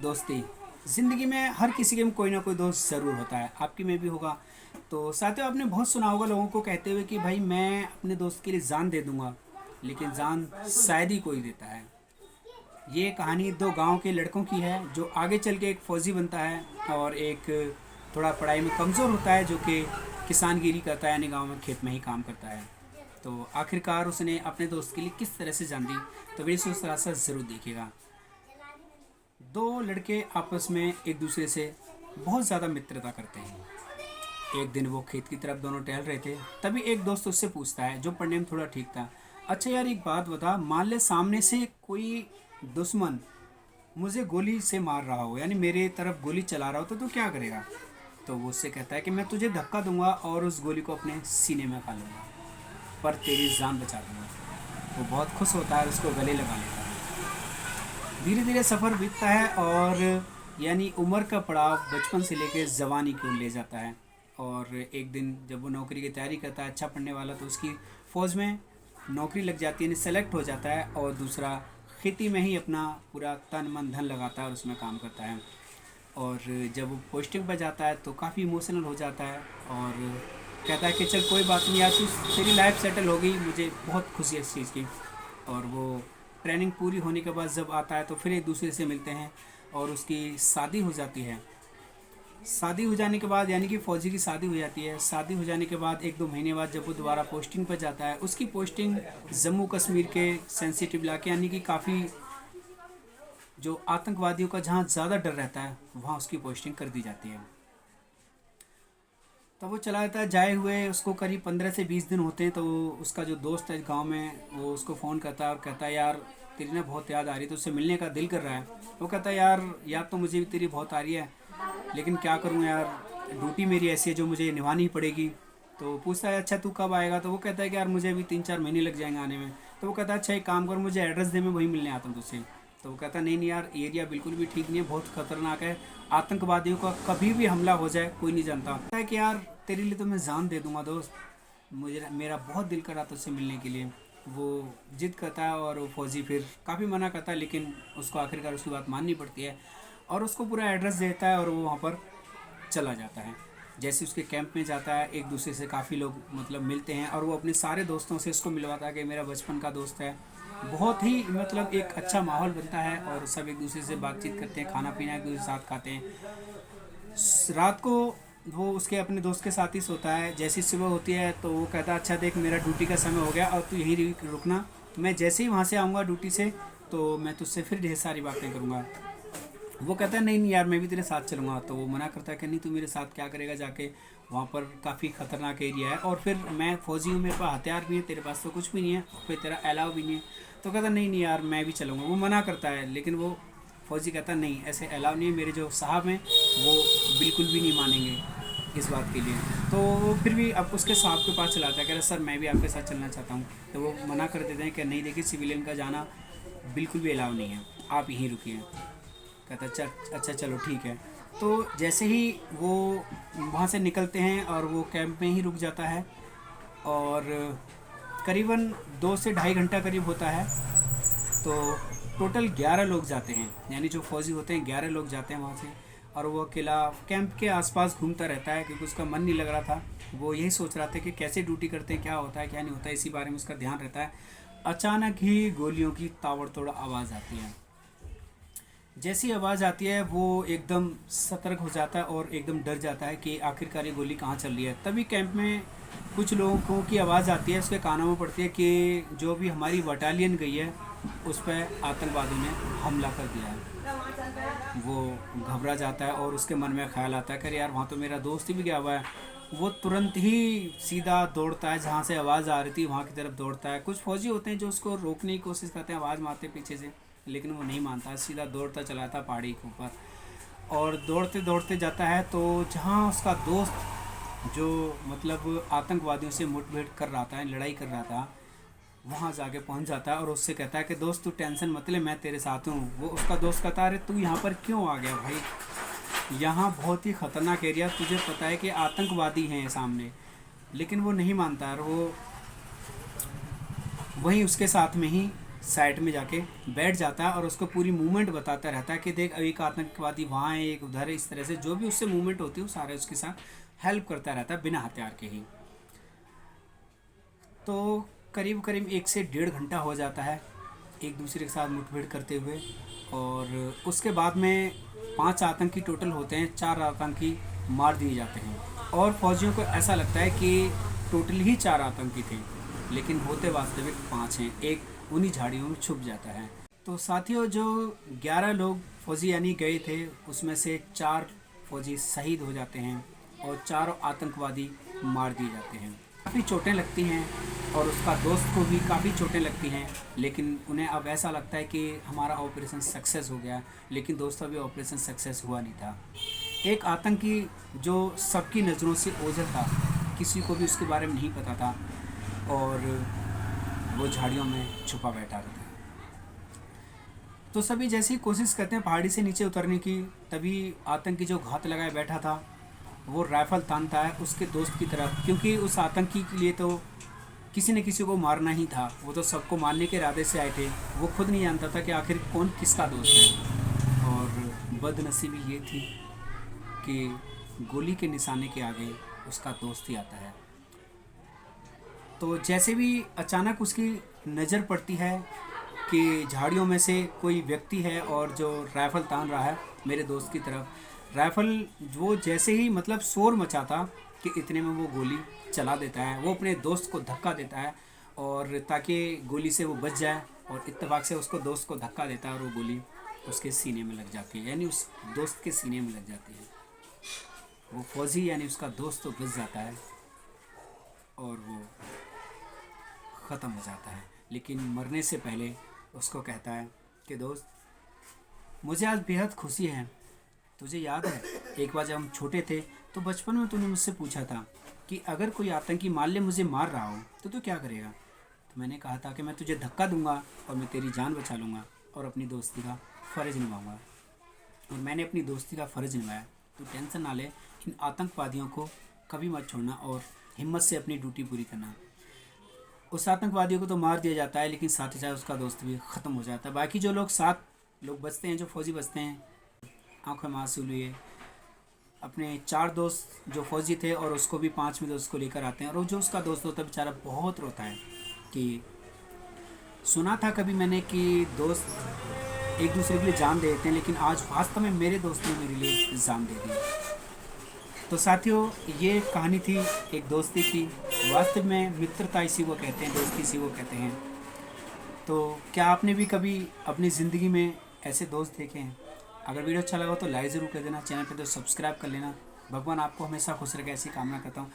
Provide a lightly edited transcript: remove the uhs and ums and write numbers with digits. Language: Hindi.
दोस्ती ज़िंदगी में हर किसी के में कोई ना कोई दोस्त ज़रूर होता है, आपकी में भी होगा। तो साथियों, आपने बहुत सुना होगा लोगों को कहते हुए कि भाई मैं अपने दोस्त के लिए जान दे दूंगा, लेकिन जान शायद ही कोई देता है। ये कहानी दो गांव के लड़कों की है, जो आगे चल के एक फ़ौजी बनता है और एक थोड़ा पढ़ाई में कमज़ोर होता है, जो कि किसानगिरी करता है, यानी गांव में खेत में ही काम करता है। तो आखिरकार उसने अपने दोस्त के लिए किस तरह से जान दी, तो वीडियो को थोड़ा सा ज़रूर देखिएगा। दो लड़के आपस में एक दूसरे से बहुत ज़्यादा मित्रता करते हैं। एक दिन वो खेत की तरफ दोनों टहल रहे थे, तभी एक दोस्त उससे पूछता है, जो पढ़ने में थोड़ा ठीक था, अच्छा यार एक बात बता, मान ले सामने से कोई दुश्मन मुझे गोली से मार रहा हो, यानी मेरे तरफ गोली चला रहा हो, तो तू क्या करेगा? तो वो उससे कहता है कि मैं तुझे धक्का दूंगा और उस गोली को अपने सीने में खा लूँगा, पर तेरी जान बचा दूंगा। वो बहुत खुश होता है और उसको गले लगा लेता है। धीरे धीरे सफ़र बीतता है और यानी उम्र का पड़ाव बचपन से लेकर जवानी की ओर ले जाता है। और एक दिन जब वो नौकरी की तैयारी करता है, अच्छा पढ़ने वाला, तो उसकी फ़ौज में नौकरी लग जाती है, यानी सेलेक्ट हो जाता है। और दूसरा, खेती में ही अपना पूरा तन मन धन लगाता है और उसमें काम करता है। और जब वो पोस्टिंग पर जाता है तो काफ़ी इमोशनल हो जाता है और कहता है कि चल कोई बात नहीं यार, तू तेरी लाइफ सेटल हो गई, मुझे बहुत खुशी है इस चीज़ की। और वो ट्रेनिंग पूरी होने के बाद जब आता है तो फिर एक दूसरे से मिलते हैं और उसकी शादी हो जाती है। शादी हो जाने के बाद, यानी कि फ़ौजी की शादी हो जाती है। शादी हो जाने के बाद एक दो महीने बाद जब वो दोबारा पोस्टिंग पर जाता है, उसकी पोस्टिंग जम्मू कश्मीर के सेंसिटिव इलाके, यानी कि काफ़ी जो आतंकवादियों का जहाँ ज़्यादा डर रहता है, वहाँ उसकी पोस्टिंग कर दी जाती है। तो वो चला जाता है, जाए हुए उसको करीब 15 से 20 दिन होते हैं। तो उसका जो दोस्त है गांव में, वो उसको फ़ोन करता है और कहता है यार तेरी ना बहुत याद आ रही है, तो उससे मिलने का दिल कर रहा है। वो कहता है यार याद तो मुझे भी तेरी बहुत आ रही है, लेकिन क्या करूँ यार, ड्यूटी मेरी ऐसी है जो मुझे निभानी ही पड़ेगी। तो पूछता है अच्छा तू कब आएगा? तो वो कहता है कि यार मुझे अभी 3-4 महीने लग जाएंगे आने में। तो वो कहता है अच्छा एक काम कर, मुझे एड्रेस दे, मैं वहीं मिलने आता हूँ तुझसे। तो वो कहता है नहीं नहीं यार, एरिया बिल्कुल भी ठीक नहीं है, बहुत ख़तरनाक है, आतंकवादियों का कभी भी हमला हो जाए कोई नहीं जानता। कहता है कि यार तेरे लिए तो मैं जान दे दूंगा दोस्त, मुझे मेरा बहुत दिल कर रहा था उससे मिलने के लिए। वो जिद करता है और वो फौजी फिर काफ़ी मना करता है, लेकिन उसको आखिरकार उसकी बात माननी पड़ती है और उसको पूरा एड्रेस देता है और वो वहाँ पर चला जाता है। जैसे उसके कैंप में जाता है, एक दूसरे से काफ़ी लोग मतलब मिलते हैं और वो अपने सारे दोस्तों से उसको मिलवाता है कि मेरा बचपन का दोस्त है। बहुत ही मतलब एक अच्छा माहौल बनता है और सब एक दूसरे से बातचीत करते हैं, खाना पीना एक दूसरे के साथ खाते हैं। रात को वो उसके अपने दोस्त के साथ ही सोता है। जैसी सुबह होती है तो वो कहता है अच्छा देख मेरा ड्यूटी का समय हो गया और तू यहीं रुकना, तो मैं जैसे ही वहाँ से आऊँगा ड्यूटी से तो मैं तुझसे फिर ढेर सारी बातें करूँगा। वो कहता है नहीं नहीं यार, मैं भी तेरे साथ चलूँगा। तो वो मना करता है कि नहीं, तू मेरे साथ क्या करेगा जाके, वहाँ पर काफ़ी ख़तरनाक एरिया है और फिर मैं फ़ौजी हूँ, मेरे पास हथियार भी है, तेरे पास तो कुछ भी नहीं है, फिर तेरा अलाव भी नहीं है। तो कहता नहीं नहीं यार मैं भी चलूँगा। वो मना करता है, लेकिन वो फ़ौजी कहता नहीं ऐसे अलाव नहीं है, मेरे जो साहब हैं वो बिल्कुल भी नहीं मानेंगे इस बात के लिए। तो वो फिर भी अब उसके साहब के पास चलाता है, कह रहा सर मैं भी आपके साथ चलना चाहता हूँ। तो वो मना कर देते हैं कि नहीं देखिए, सिविलियन का जाना बिल्कुल भी अलाव नहीं है, आप यहीं रुकिए। कहता अच्छा चलो ठीक है। तो जैसे ही वो वहाँ से निकलते हैं और वो कैंप में ही रुक जाता है और करीबन 2 से ढाई घंटा करीब होता है। तो टोटल 11 लोग जाते हैं, यानी जो फौजी होते हैं 11 लोग जाते हैं वहाँ से। और वो अकेला कैंप के आसपास घूमता रहता है क्योंकि उसका मन नहीं लग रहा था। वो यही सोच रहा था कि कैसे ड्यूटी करते हैं, क्या होता है क्या नहीं होता है, इसी बारे में उसका ध्यान रहता है। अचानक ही गोलियों की ताबड़तोड़ आवाज़ आती है। जैसी आवाज़ आती है वो एकदम सतर्क हो जाता है और एकदम डर जाता है कि आखिरकार ये गोली कहाँ चल रही है। तभी कैंप में कुछ लोगों की आवाज़ आती है, उसके कानों में पड़ती है कि जो भी हमारी बटालियन गई है उस पर आतंकवादियों ने हमला कर दिया है। वो घबरा जाता है और उसके मन में ख्याल आता है कि यार वहाँ तो मेरा दोस्त भी गया हुआ है। वो तुरंत ही सीधा दौड़ता है, जहाँ से आवाज़ आ रही थी वहाँ की तरफ दौड़ता है। कुछ फौजी होते हैं जो उसको रोकने की कोशिश करते हैं, आवाज़ मारते पीछे से, लेकिन वो नहीं मानता, सीधा दौड़ता चला था पहाड़ी के ऊपर और दौड़ते दौड़ते जाता है। तो जहाँ उसका दोस्त जो मतलब आतंकवादियों से मुठभेड़ कर रहा था, लड़ाई कर रहा था, वहाँ जाके पहुँच जाता है और उससे कहता है कि दोस्त तू टेंशन मत ले, मैं तेरे साथ हूँ। वो उसका दोस्त कहता है अरे तू यहाँ पर क्यों आ गया भाई, यहाँ बहुत ही ख़तरनाक एरिया, तुझे पता है कि आतंकवादी हैं सामने। लेकिन वो नहीं मानता और वो वहीं उसके साथ में ही साइड में जाके बैठ जाता है और उसको पूरी मूवमेंट बताता रहता है कि देख अभी एक आतंकवादी वहाँ है, एक उधर है। इस तरह से जो भी उससे मूवमेंट होती है वो सारे उसके साथ हेल्प करता रहता है बिना हथियार के ही। तो करीब करीब 1 से 1.5 घंटा हो जाता है एक दूसरे के साथ मुठभेड़ करते हुए। और उसके बाद में 5 आतंकी टोटल होते हैं, 4 आतंकी मार दिए जाते हैं। और फौजियों को ऐसा लगता है कि टोटल ही 4 आतंकी थे, लेकिन होते वास्तविक 5 हैं। एक उन्हीं झाड़ियों में छुप जाता है। तो साथियों, जो 11 लोग फौजी यानी गए थे, उसमें से 4 फौजी शहीद हो जाते हैं और 4 आतंकवादी मार दिए जाते हैं। काफ़ी चोटें लगती हैं और उसका दोस्त को भी काफ़ी चोटें लगती हैं, लेकिन उन्हें अब ऐसा लगता है कि हमारा ऑपरेशन सक्सेस हो गया। लेकिन दोस्तों, अभी ऑपरेशन सक्सेस हुआ नहीं था। एक आतंकी जो सबकी नज़रों से ओझल था, किसी को भी उसके बारे में नहीं पता था, और वो झाड़ियों में छुपा बैठा रहता है। तो सभी जैसी कोशिश करते हैं पहाड़ी से नीचे उतरने की, तभी आतंकी जो घात लगाए बैठा था वो राइफल तानता है उसके दोस्त की तरफ, क्योंकि उस आतंकी के लिए तो किसी न किसी को मारना ही था। वो तो सबको मारने के इरादे से आए थे। वो खुद नहीं जानता था कि आखिर कौन किसका दोस्त है। और बदनसीबी ये थी कि गोली के निशाने के आगे उसका दोस्त ही आता है। तो जैसे भी अचानक उसकी नज़र पड़ती है कि झाड़ियों में से कोई व्यक्ति है और जो राइफ़ल तान रहा है मेरे दोस्त की तरफ। राइफ़ल वो जैसे ही मतलब शोर मचाता कि इतने में वो गोली चला देता है। वो अपने दोस्त को धक्का देता है और ताकि गोली से वो बच जाए, और इत्तेफाक से उसको दोस्त को धक्का देता है और वो गोली उसके सीने में लग जाती है, यानी उस दोस्त के सीने में लग जाती है। वो फौजी यानी उसका दोस्त तो बच जाता है और वो ख़त्म हो जाता है। लेकिन मरने से पहले उसको कहता है कि दोस्त, मुझे आज बेहद खुशी है। तुझे याद है एक बार जब हम छोटे थे तो बचपन में तूने मुझसे पूछा था कि अगर कोई आतंकी मान ले मुझे मार रहा हो तो तू क्या करेगा। तो मैंने कहा था कि मैं तुझे धक्का दूंगा और मैं तेरी जान बचा लूँगा और अपनी दोस्ती का फ़र्ज़ निभाऊंगा। और मैंने अपनी दोस्ती का फ़र्ज़ निभाया। तो टेंशन ना ले, इन आतंकवादियों को कभी मत छोड़ना और हिम्मत से अपनी ड्यूटी पूरी करना। उस आतंकवादियों को तो मार दिया जाता है, लेकिन साथ ही साथ उसका दोस्त भी ख़त्म हो जाता है। बाकी जो लोग 7 लोग बचते हैं, जो फौजी बचते हैं, आंखों में आंसू लिए अपने 4 दोस्त जो फौजी थे और उसको भी 5वें दोस्त को लेकर आते हैं। और जो उसका दोस्त होता है बेचारा बहुत रोता है कि सुना था कभी मैंने कि दोस्त एक दूसरे के लिए जान दे देते हैं, लेकिन आज वास्तव में मेरे दोस्त ने मेरे लिए जान दे दी। तो साथियों, ये कहानी थी एक दोस्ती की। वास्तव में मित्रता इसी को कहते हैं, दोस्ती इसी को कहते हैं। तो क्या आपने भी कभी अपनी ज़िंदगी में ऐसे दोस्त देखे हैं? अगर वीडियो अच्छा लगा तो लाइक ज़रूर कर देना, चैनल पर तो सब्सक्राइब कर लेना। भगवान आपको हमेशा खुश रखे, ऐसी कामना करता हूँ।